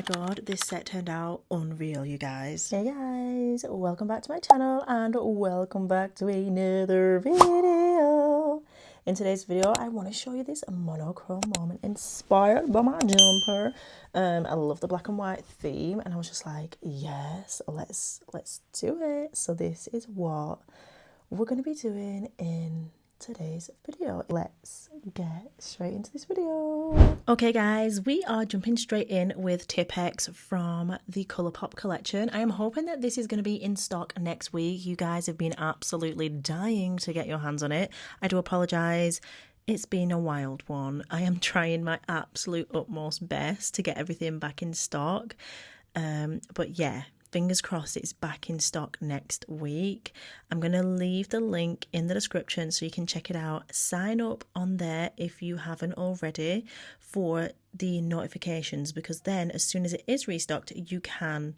god, this set turned out unreal, you guys. Hey guys, welcome back to my channel and welcome back to another video. In today's video, I want to show you this monochrome moment inspired by my jumper. I love the black and white theme and I was just like, yes, let's do it. So this is what we're going to be doing in today's video. Let's get straight into this video. Okay guys, we are jumping straight in with Tipp-Ex from the Colourpop collection. I am hoping that this is going to be in stock next week. You guys have been absolutely dying to get your hands on it. I do apologize. It's been a wild one. I am trying my absolute utmost best to get everything back in stock. But yeah, fingers crossed it's back in stock next week. I'm going to leave the link in the description so you can check it out. Sign up on there if you haven't already for the notifications, because then as soon as it is restocked, you can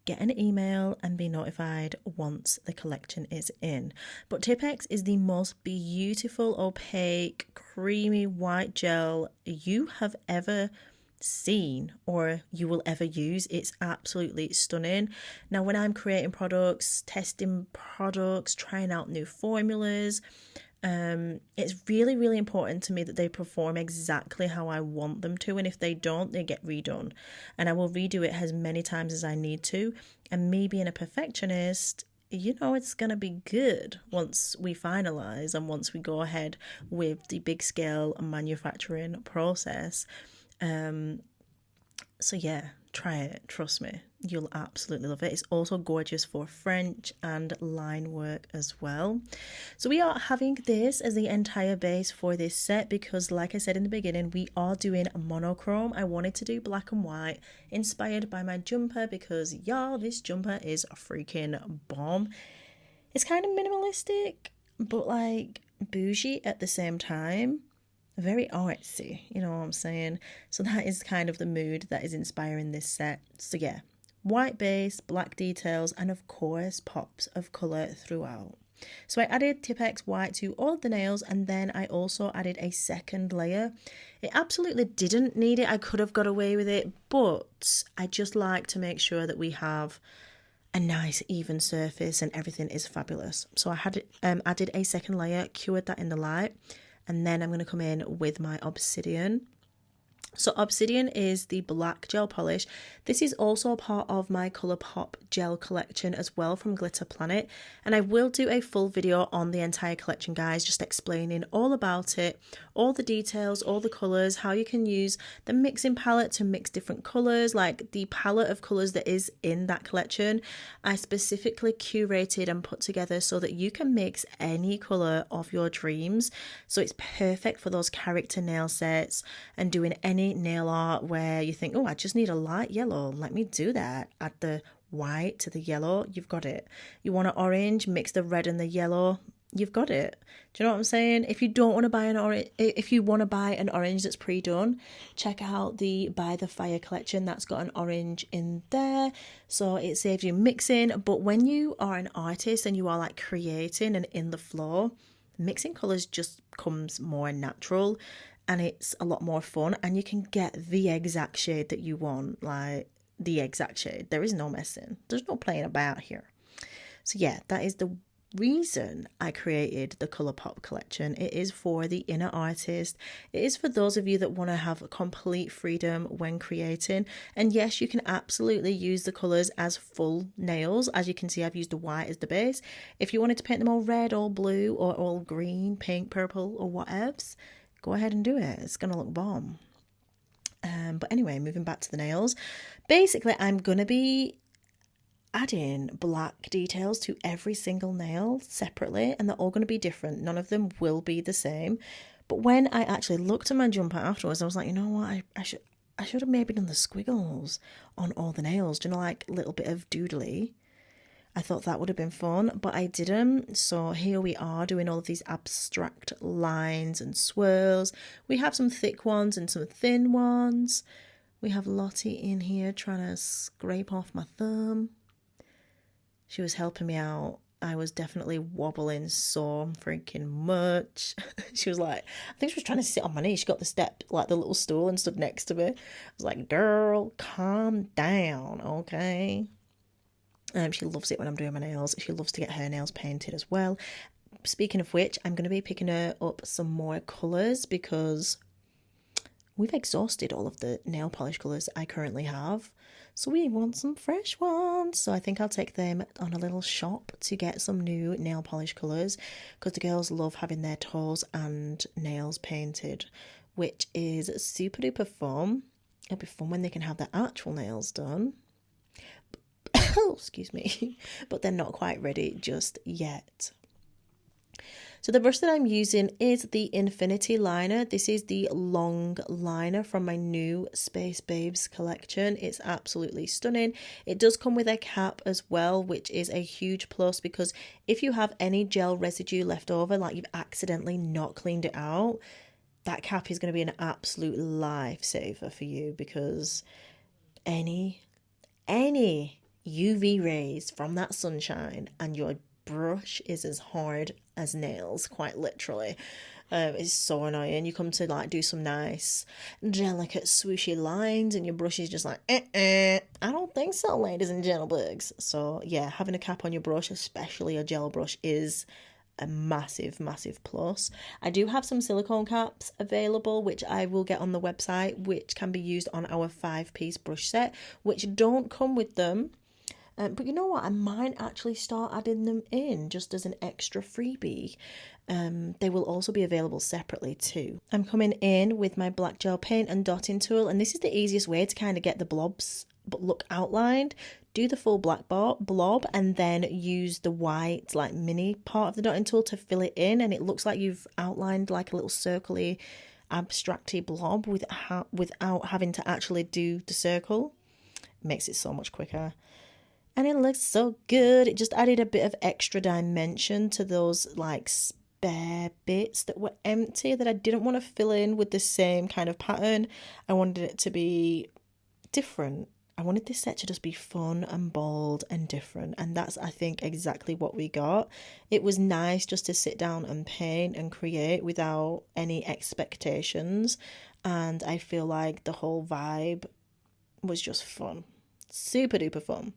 get an email and be notified once the collection is in. But Tipp-Ex is the most beautiful, opaque, creamy white gel you have ever seen or you will ever use. It's absolutely stunning. Now when I'm creating products, testing products, trying out new formulas, it's really important to me that they perform exactly how I want them to, and if they don't, they get redone, and I will redo it as many times as I need to. And me being a perfectionist, you know, it's gonna be good once we finalize and once we go ahead with the big scale manufacturing process. So yeah, try it, trust me, you'll absolutely love it. It's also gorgeous for French and line work as well. So we are having this as the entire base for this set because, like I said in the beginning, we are doing monochrome. I wanted to do black and white inspired by my jumper because y'all, this jumper is a freaking bomb. It's kind of minimalistic but like bougie at the same time. Very artsy, you know what I'm saying? So that is kind of the mood that is inspiring this set. So yeah, white base, black details, and of course pops of colour throughout. So I added Tipp-Ex white to all of the nails, and then I also added a second layer. It absolutely didn't need it. I could have got away with it, but I just like to make sure that we have a nice even surface and everything is fabulous. So I had added a second layer, cured that in the light. And then I'm going to come in with my Obsidian. So Obsidian is the black gel polish. This is also part of my Colourpop gel collection as well from Glitter Planet. And I will do a full video on the entire collection, guys, just explaining all about it, all the details, all the colours, how you can use the mixing palette to mix different colours, like the palette of colours that is in that collection. I specifically curated and put together so that you can mix any colour of your dreams. So it's perfect for those character nail sets and doing any nail art where you think, oh, I just need a light yellow, let me do that. Add the white to the yellow, you've got it. You want an orange, mix the red and the yellow, you've got it. Do you know what I'm saying? If you don't want to buy an orange, if you want to buy an orange that's pre-done, check out the By the Fire collection. That's got an orange in there, so it saves you mixing. But when you are an artist and you are like creating and in the flow, mixing colors just comes more natural. And it's a lot more fun, and you can get the exact shade that you want, like the exact shade. There is no messing. There's no playing about here. So yeah, that is the reason I created the Colourpop collection. It is for the inner artist. It is for those of you that want to have complete freedom when creating. And yes, you can absolutely use the colours as full nails. As you can see, I've used the white as the base. If you wanted to paint them all red, all blue, or all green, pink, purple, or whatevs, go ahead and do it. It's going to look bomb. But anyway, moving back to the nails. Basically, I'm going to be adding black details to every single nail separately, and they're all going to be different. None of them will be the same. But when I actually looked at my jumper afterwards, I was like, you know what? I should have maybe done the squiggles on all the nails. Do you know, like a little bit of doodly? I thought that would have been fun, but I didn't. So here we are doing all of these abstract lines and swirls. We have some thick ones and some thin ones. We have Lottie in here trying to scrape off my thumb. She was helping me out I was definitely wobbling so freaking much. She was like, I think she was trying to sit on my knee. She got the step, like the little stool, and stood next to me. I was like, girl, calm down, okay? She loves it when I'm doing my nails. She loves to get her nails painted as well. Speaking of which, I'm going to be picking her up some more colours because we've exhausted all of the nail polish colours I currently have. So we want some fresh ones. So I think I'll take them on a little shop to get some new nail polish colours because the girls love having their toes and nails painted, which is super duper fun. It'll be fun when they can have their actual nails done. Oh, excuse me. But they're not quite ready just yet. So the brush that I'm using is the Infinity Liner. This is the long liner from my new Space Babes collection. It's absolutely stunning. It does come with a cap as well, which is a huge plus because if you have any gel residue left over, like you've accidentally not cleaned it out, that cap is going to be an absolute lifesaver for you because any UV rays from that sunshine and your brush is as hard as nails, quite literally. It's so annoying. You come to like do some nice delicate swooshy lines and your brush is just like I don't think so, ladies and gentlebugs. So yeah, having a cap on your brush, especially a gel brush, is a massive plus. I do have some silicone caps available which I will get on the website, which can be used on our 5-piece brush set, which don't come with them. But you know what? I might actually start adding them in just as an extra freebie. They will also be available separately too. I'm coming in with my black gel paint and dotting tool, and this is the easiest way to kind of get the blobs but look outlined. Do the full black blob and then use the white like mini part of the dotting tool to fill it in, and it looks like you've outlined like a little circly abstracty blob without having to actually do the circle. It makes it so much quicker. And it looks so good. It just added a bit of extra dimension to those like spare bits that were empty that I didn't want to fill in with the same kind of pattern. I wanted it to be different. I wanted this set to just be fun and bold and different. And that's, I think, exactly what we got. It was nice just to sit down and paint and create without any expectations. And I feel like the whole vibe was just fun. Super duper fun.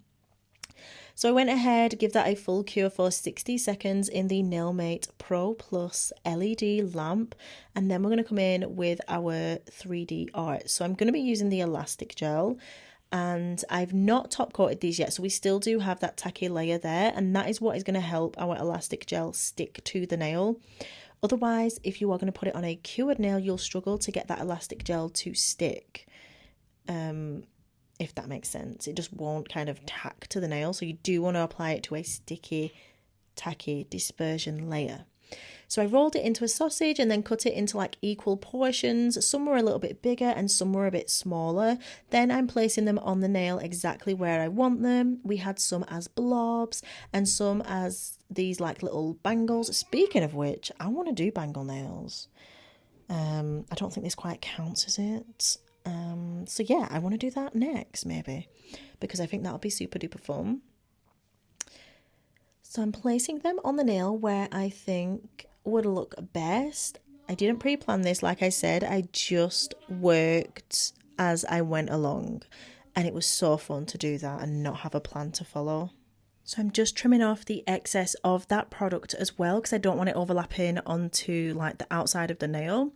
So I went ahead, give that a full cure for 60 seconds in the Nailmate Pro Plus LED lamp, and then we're going to come in with our 3D art. So I'm going to be using the elastic gel, and I've not top coated these yet, so we still do have that tacky layer there, and that is what is going to help our elastic gel stick to the nail. Otherwise, if you are going to put it on a cured nail, you'll struggle to get that elastic gel to stick. If that makes sense. It just won't kind of tack to the nail. So you do want to apply it to a sticky, tacky dispersion layer. So I rolled it into a sausage and then cut it into like equal portions. Some were a little bit bigger and some were a bit smaller. Then I'm placing them on the nail exactly where I want them. We had some as blobs and some as these like little bangles. Speaking of which, I want to do bangle nails. I don't think this quite counts as it. So yeah, I want to do that next maybe because I think that'll be super duper fun. So I'm placing them on the nail where I think would look best. I didn't pre-plan this, like I said, I just worked as I went along and it was so fun to do that and not have a plan to follow. So I'm just trimming off the excess of that product as well because I don't want it overlapping onto like the outside of the nail.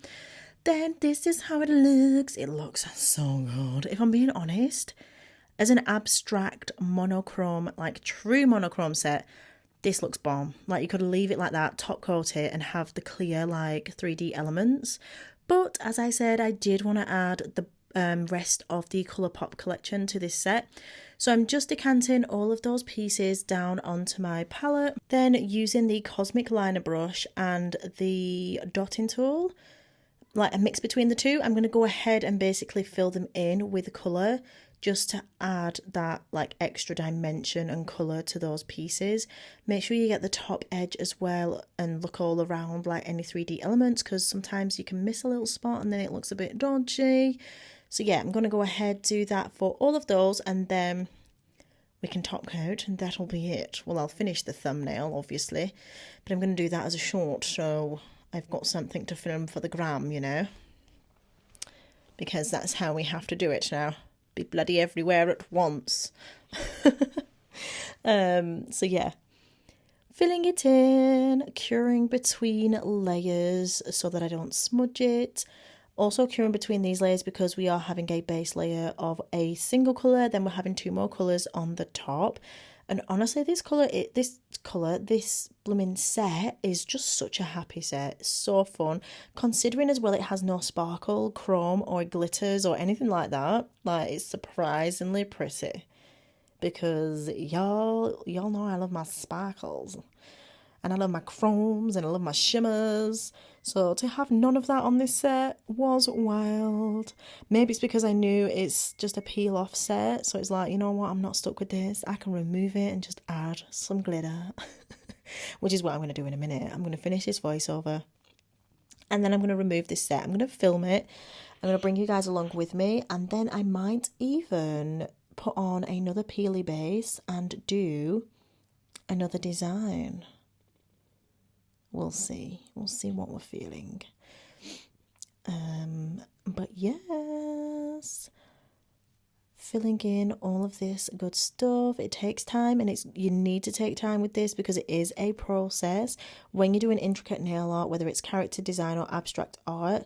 Then this is how it looks. It looks so good. If I'm being honest, as an abstract monochrome, like true monochrome set, this looks bomb. Like you could leave it like that, top coat it and have the clear like 3D elements. But as I said, I did want to add the rest of the Colourpop collection to this set. So I'm just decanting all of those pieces down onto my palette. Then using the Cosmic Liner brush and the dotting tool, like a mix between the two, I'm going to go ahead and basically fill them in with colour just to add that like extra dimension and colour to those pieces. Make sure you get the top edge as well and look all around like any 3D elements because sometimes you can miss a little spot and then it looks a bit dodgy. So yeah, I'm going to go ahead do that for all of those and then we can top coat and that'll be it. Well, I'll finish the thumbnail, obviously, but I'm going to do that as a short, so I've got something to film for the gram, you know, because that's how we have to do it now. Be bloody everywhere at once. So yeah, filling it in, curing between layers so that I don't smudge it. Also curing between these layers because we are having a base layer of a single colour, then we're having 2 more colours on the top. And honestly, this blooming set is just such a happy set. It's so fun. Considering as well it has no sparkle, chrome or glitters or anything like that. Like, it's surprisingly pretty. Because y'all know I love my sparkles. And I love my chromes and I love my shimmers. So to have none of that on this set was wild. Maybe it's because I knew it's just a peel off set. So it's like, you know what, I'm not stuck with this. I can remove it and just add some glitter. Which is what I'm going to do in a minute. I'm going to finish this voiceover. And then I'm going to remove this set. I'm going to film it. I'm going to bring you guys along with me. And then I might even put on another peely base and do another design. We'll see what we're feeling. But yes, filling in all of this good stuff. It takes time, and you need to take time with this because it is a process. When you're doing intricate nail art, whether it's character design or abstract art,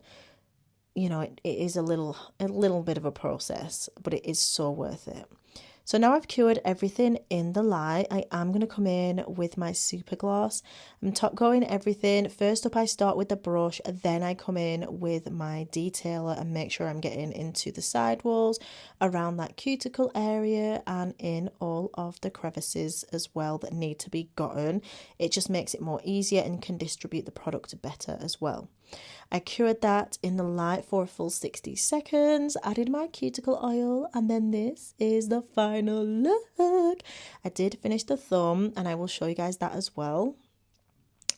you know, it is a little bit of a process, but it is so worth it. So now I've cured everything in the light, I am going to come in with my super gloss. I'm top coating everything. First up, I start with the brush, then I come in with my detailer and make sure I'm getting into the side walls, around that cuticle area, and in all of the crevices as well that need to be gotten. It just makes it more easier and can distribute the product better as well. I cured that in the light for a full 60 seconds, added my cuticle oil, and then this is the final look. I did finish the thumb, and I will show you guys that as well.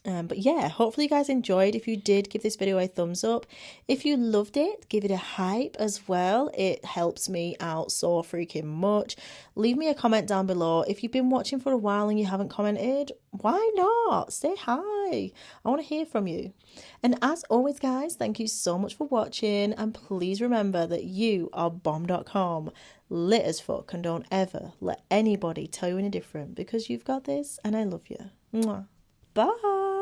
But yeah, hopefully you guys enjoyed. If you did, give this video a thumbs up. If you loved it, give it a hype as well. It helps me out so freaking much. Leave me a comment down below. If you've been watching for a while and you haven't commented, why not? Say hi. I want to hear from you. And as always, guys, thank you so much for watching. And please remember that you are bomb.com, lit as fuck, and don't ever let anybody tell you any different, because you've got this and I love you. Mwah. Bye.